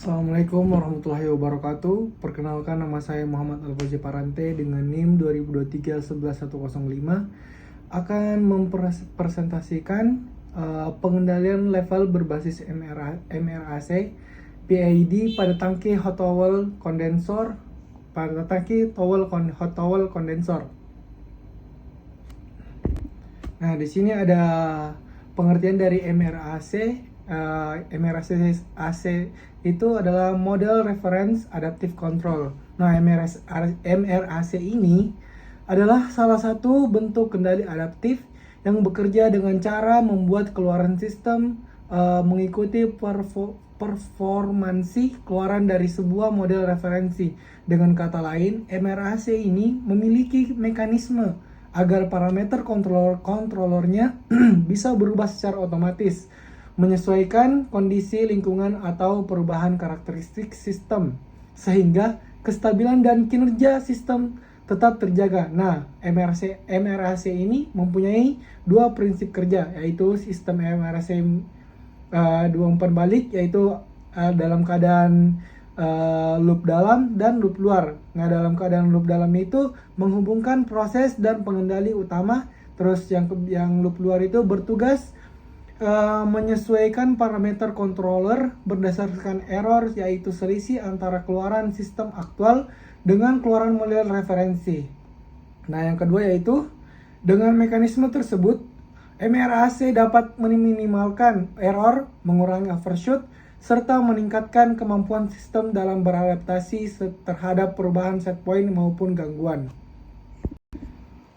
Assalamualaikum warahmatullahi wabarakatuh. Perkenalkan, nama saya Muhammad Al-Fawzi Parante dengan NIM 2023-11105 akan mempresentasikan pengendalian level berbasis MRAC PID pada tangki hot towel kondensor hot towel kondensor. Nah, di sini ada pengertian dari MRAC. MRAC itu adalah Model Reference Adaptive Control. Nah, MRAC ini adalah salah satu bentuk kendali adaptif yang bekerja dengan cara membuat keluaran sistem mengikuti performansi keluaran dari sebuah model referensi. Dengan kata lain, MRAC ini memiliki mekanisme agar parameter controllernya bisa berubah secara otomatis, menyesuaikan kondisi lingkungan atau perubahan karakteristik sistem, sehingga kestabilan dan kinerja sistem tetap terjaga. Nah, MRAC ini mempunyai dua prinsip kerja, yaitu sistem MRAC 24 balik, yaitu dalam keadaan loop dalam dan loop luar. Nah, dalam keadaan loop dalam itu menghubungkan proses dan pengendali utama, terus yang loop luar itu bertugas menyesuaikan parameter controller berdasarkan error, yaitu selisih antara keluaran sistem aktual dengan keluaran model referensi. Nah, yang kedua yaitu dengan mekanisme tersebut MRAC dapat meminimalkan error, mengurangi overshoot, serta meningkatkan kemampuan sistem dalam beradaptasi terhadap perubahan set point maupun gangguan.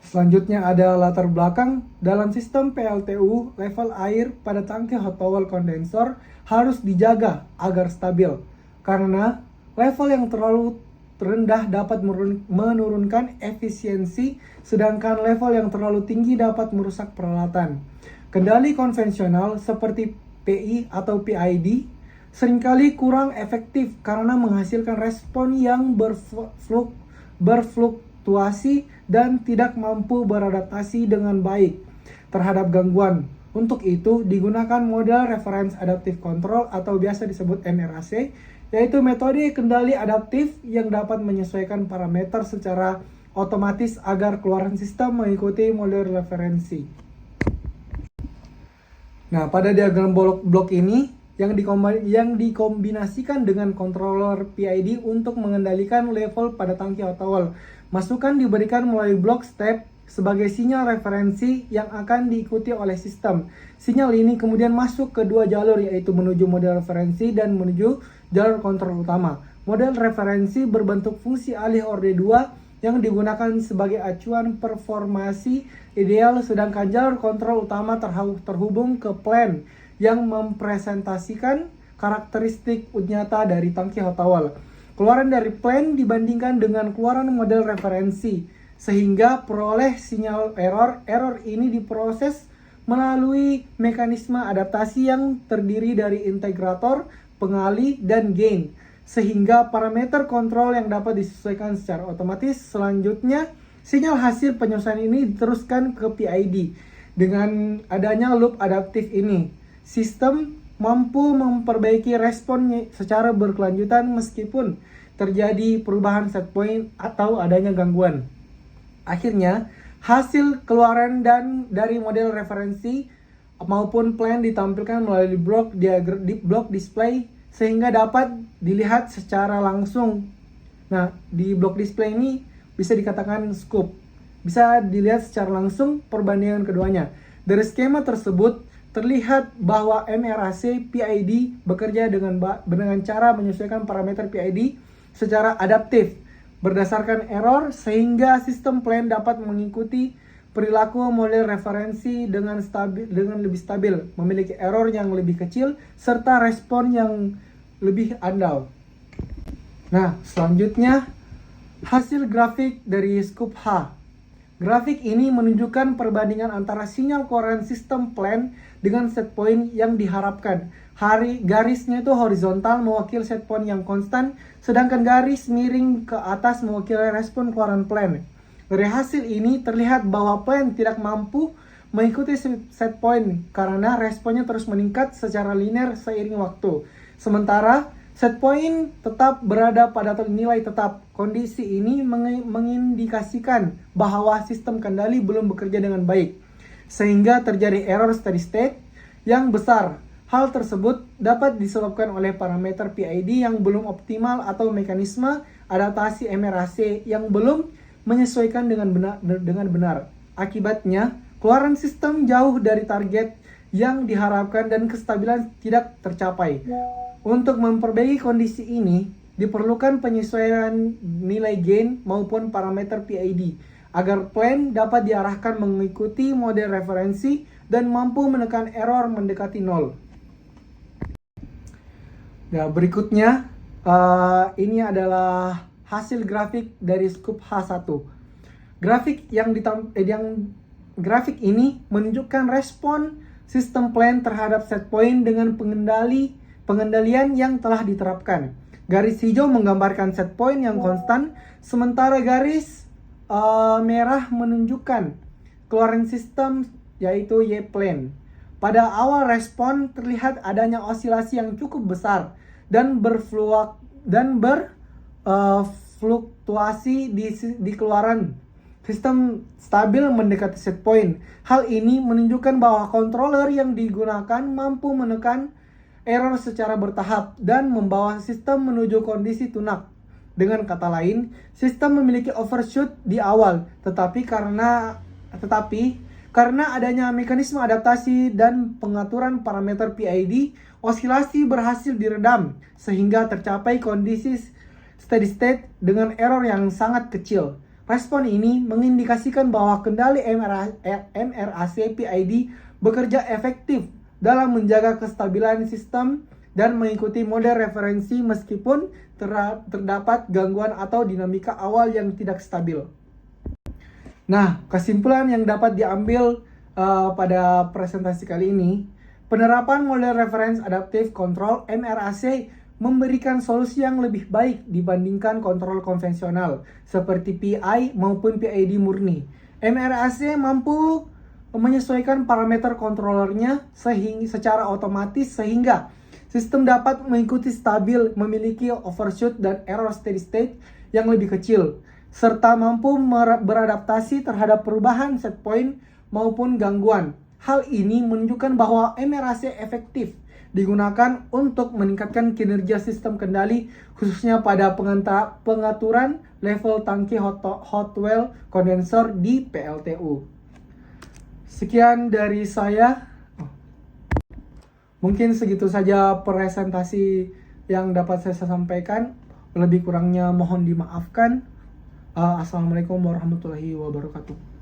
Selanjutnya ada latar belakang. Dalam sistem PLTU, level air pada tangki hot towel kondensor harus dijaga agar stabil, karena level yang terlalu rendah dapat menurunkan efisiensi, sedangkan level yang terlalu tinggi dapat merusak peralatan. Kendali konvensional seperti PI atau PID seringkali kurang efektif karena menghasilkan respon yang berfluktuasi dan tidak mampu beradaptasi dengan baik terhadap gangguan. Untuk itu digunakan model Reference Adaptive Control atau biasa disebut MRAC, yaitu metode kendali adaptif yang dapat menyesuaikan parameter secara otomatis agar keluaran sistem mengikuti model referensi. Nah, pada diagram blok ini yang dikombinasikan dengan controller PID untuk mengendalikan level pada tangki hot towel. Masukan diberikan melalui blok step sebagai sinyal referensi yang akan diikuti oleh sistem. Sinyal ini kemudian masuk ke dua jalur, yaitu menuju model referensi dan menuju jalur kontrol utama. Model referensi berbentuk fungsi alih orde 2 yang digunakan sebagai acuan performasi ideal, sedangkan jalur kontrol utama terhubung ke plan yang mempresentasikan karakteristik nyata dari tangki hot towel. Keluaran dari plan dibandingkan dengan keluaran model referensi, sehingga peroleh sinyal error. Error ini diproses melalui mekanisme adaptasi yang terdiri dari integrator, pengalih, dan gain, sehingga parameter kontrol yang dapat disesuaikan secara otomatis. Selanjutnya, sinyal hasil penyesuaian ini diteruskan ke PID. Dengan adanya loop adaptif ini, sistem mampu memperbaiki responnya secara berkelanjutan meskipun terjadi perubahan set point atau adanya gangguan. Akhirnya, hasil keluaran dari model referensi maupun plan ditampilkan melalui blok display sehingga dapat dilihat secara langsung. Nah, di blok display ini bisa dikatakan scope. Bisa dilihat secara langsung perbandingan keduanya. Dari skema tersebut terlihat bahwa MRAC PID bekerja dengan cara menyesuaikan parameter PID secara adaptif berdasarkan error, sehingga sistem plan dapat mengikuti perilaku model referensi dengan lebih stabil, memiliki error yang lebih kecil, serta respon yang lebih andal. Nah, selanjutnya hasil grafik dari scope H. Grafik ini menunjukkan perbandingan antara sinyal keluaran sistem plan dengan set point yang diharapkan. Garisnya itu horizontal mewakili set point yang konstan, sedangkan garis miring ke atas mewakili respon keluaran plan. Dari hasil ini terlihat bahwa plan tidak mampu mengikuti set point karena responnya terus meningkat secara linear seiring waktu. Sementara Set point tetap berada pada nilai tetap. Kondisi ini mengindikasikan bahwa sistem kendali belum bekerja dengan baik, sehingga terjadi error steady state yang besar. Hal tersebut dapat disebabkan oleh parameter PID yang belum optimal atau mekanisme adaptasi MRAC yang belum menyesuaikan dengan benar. Akibatnya, keluaran sistem jauh dari target yang diharapkan dan kestabilan tidak tercapai. Untuk memperbaiki kondisi ini, diperlukan penyesuaian nilai gain maupun parameter PID agar plan dapat diarahkan mengikuti model referensi dan mampu menekan error mendekati nol. Nah, berikutnya ini adalah hasil grafik dari Scoop H1. Grafik grafik ini menunjukkan respon sistem plan terhadap set point dengan pengendalian yang telah diterapkan. Garis hijau menggambarkan set point yang konstan, sementara garis merah menunjukkan keluaran sistem yaitu Y-plan. Pada awal respon terlihat adanya osilasi yang cukup besar dan berfluktuasi di keluaran. Sistem stabil mendekati set point. Hal ini menunjukkan bahwa controller yang digunakan mampu menekan error secara bertahap dan membawa sistem menuju kondisi tunak. Dengan kata lain, sistem memiliki overshoot di awal, tetapi karena adanya mekanisme adaptasi dan pengaturan parameter PID, osilasi berhasil diredam sehingga tercapai kondisi steady state dengan error yang sangat kecil. Respon ini mengindikasikan bahwa kendali MRAC PID bekerja efektif dalam menjaga kestabilan sistem dan mengikuti model referensi meskipun terdapat gangguan atau dinamika awal yang tidak stabil. Nah, kesimpulan yang dapat diambil pada presentasi kali ini, penerapan model reference adaptive control MRAC memberikan solusi yang lebih baik dibandingkan kontrol konvensional seperti PI maupun PID murni. MRAC mampu menyesuaikan parameter kontrolernya secara otomatis sehingga sistem dapat mengikuti stabil, memiliki overshoot dan error steady state yang lebih kecil, serta mampu beradaptasi terhadap perubahan set point maupun gangguan. Hal ini menunjukkan bahwa MRAC efektif digunakan untuk meningkatkan kinerja sistem kendali, khususnya pada pengaturan level tangki hot well kondensor di PLTU. Sekian dari saya. Mungkin segitu saja presentasi yang dapat saya sampaikan. Lebih kurangnya mohon dimaafkan. Assalamualaikum warahmatullahi wabarakatuh.